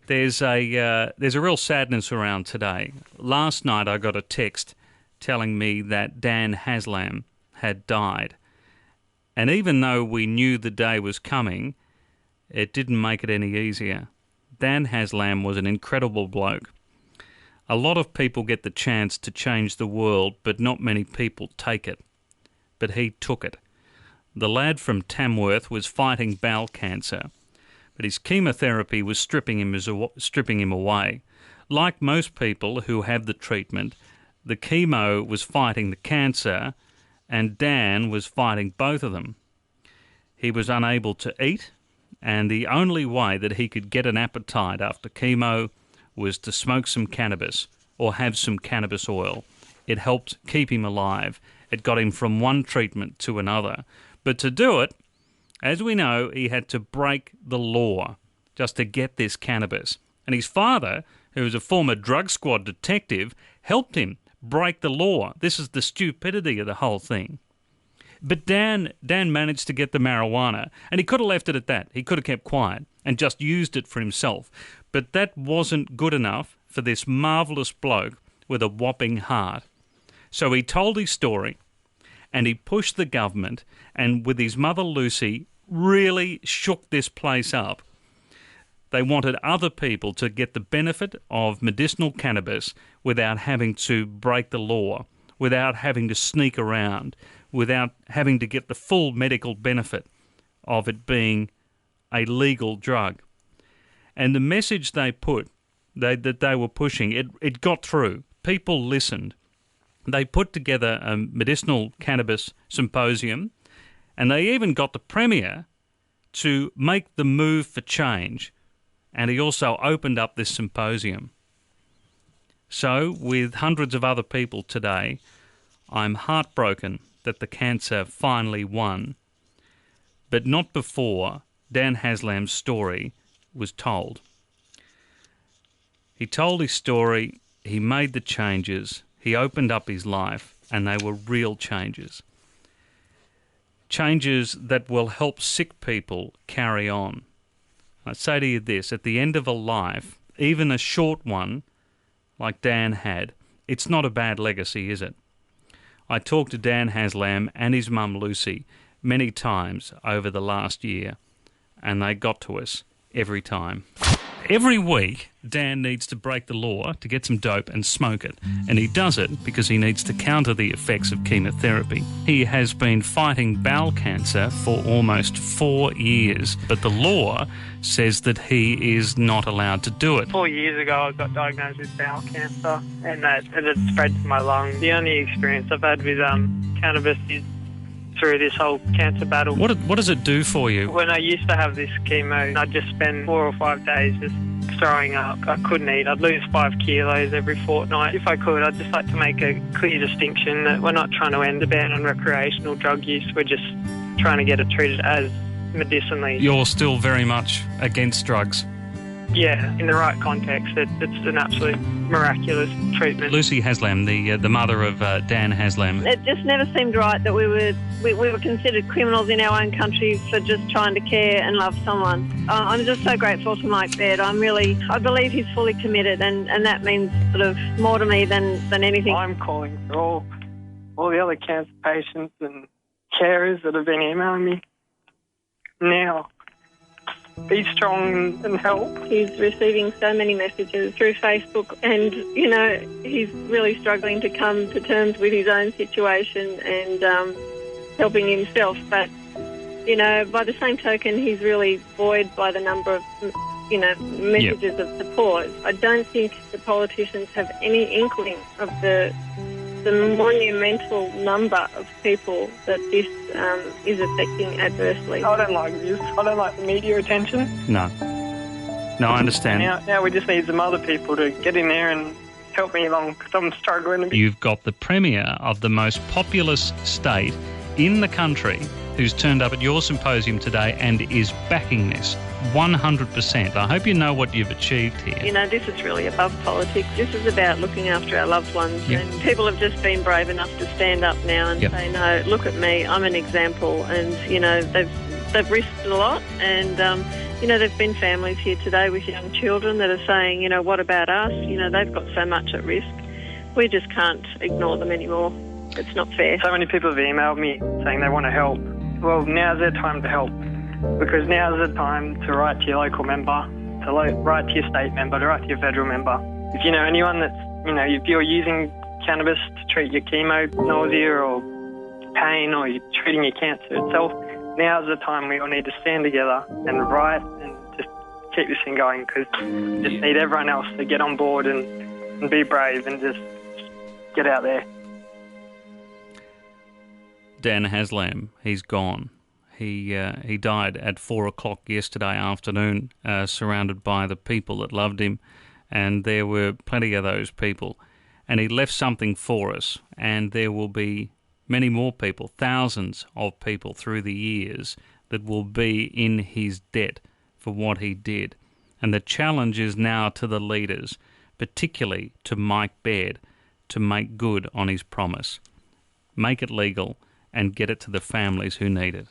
There's a real sadness around today. Last night I got a text telling me that Dan Haslam had died. And even though we knew the day was coming, it didn't make it any easier. Dan Haslam was an incredible bloke. A lot of people get the chance to change the world, but not many people take it. But he took it. The lad from Tamworth was fighting bowel cancer, but his chemotherapy was stripping him away. Like most people who have the treatment, the chemo was fighting the cancer, and Dan was fighting both of them. He was unable to eat, and the only way that he could get an appetite after chemo was to smoke some cannabis or have some cannabis oil. It helped keep him alive. It got him from one treatment to another. But to do it, as we know, he had to break the law just to get this cannabis. And his father, who was a former drug squad detective, helped him break the law. This is the stupidity of the whole thing. But Dan managed to get the marijuana, and he could have left it at that. He could have kept quiet and just used it for himself. But that wasn't good enough for this marvellous bloke with a whopping heart. So he told his story, and he pushed the government, and with his mother Lucy, really shook this place up. They wanted other people to get the benefit of medicinal cannabis without having to break the law, without having to sneak around, without having to get the full medical benefit of it being a legal drug. And the message they were pushing, it got through. People listened. They put together a medicinal cannabis symposium, and they even got the Premier to make the move for change. And he also opened up this symposium. So, with hundreds of other people today, I'm heartbroken that the cancer finally won, but not before Dan Haslam's story was told. He told his story, he made the changes, he opened up his life, and they were real changes. Changes that will help sick people carry on. I say to you this, at the end of a life, even a short one, like Dan had, it's not a bad legacy, is it? I talked to Dan Haslam and his mum Lucy many times over the last year, and they got to us every time. Every week, Dan needs to break the law to get some dope and smoke it. And he does it because he needs to counter the effects of chemotherapy. He has been fighting bowel cancer for almost 4 years, but the law says that he is not allowed to do it. 4 years ago, I got diagnosed with bowel cancer, and it spread to my lungs. The only experience I've had with cannabis is through this whole cancer battle. What does it do for you? When I used to have this chemo, I'd just spend 4 or 5 days just throwing up. I couldn't eat. I'd lose 5 kilos every fortnight. If I could, I'd just like to make a clear distinction that we're not trying to end the ban on recreational drug use. We're just trying to get it treated as medicinally. You're still very much against drugs. Yeah, in the right context, it's an absolute miraculous treatment. Lucy Haslam, the mother of Dan Haslam. It just never seemed right that we were considered criminals in our own country for just trying to care and love someone. I'm just so grateful to Mike Baird. I believe he's fully committed, and that means sort of more to me than anything. I'm calling for all the other cancer patients and carers that have been emailing me now. Be strong and help. He's receiving so many messages through Facebook, and, he's really struggling to come to terms with his own situation and helping himself. But, by the same token, he's really buoyed by the number of, messages of support. I don't think the politicians have any inkling of the monumental number of people that this is affecting adversely. I don't like this. I don't like the media attention. No, I understand. Now we just need some other people to get in there and help me along because I'm struggling. You've got the Premier of the most populous state in the country who's turned up at your symposium today and is backing this 100%. I hope you know what you've achieved here. This is really above politics. This is about looking after our loved ones. Yep. And people have just been brave enough to stand up now and say, no, look at me, I'm an example. And, they've risked a lot, and You know, there've been families here today with young children that are saying, you know, what about us? You know, they've got so much at risk. We just can't ignore them anymore. It's not fair. So many people have emailed me saying they want to help. Well, now's their time to help, because now's the time to write to your local member, to write to your state member, to write to your federal member. If you know anyone that's, you know, if you're using cannabis to treat your chemo, nausea or pain, or you're treating your cancer itself, now's the time we all need to stand together and write and just keep this thing going, because we just need everyone else to get on board and be brave and just get out there. Dan Haslam, he's gone. He died at 4 o'clock yesterday afternoon, surrounded by the people that loved him, and there were plenty of those people. And he left something for us, and there will be many more people, thousands of people through the years that will be in his debt for what he did. And the challenge is now to the leaders, particularly to Mike Baird, to make good on his promise. Make it legal and get it to the families who need it.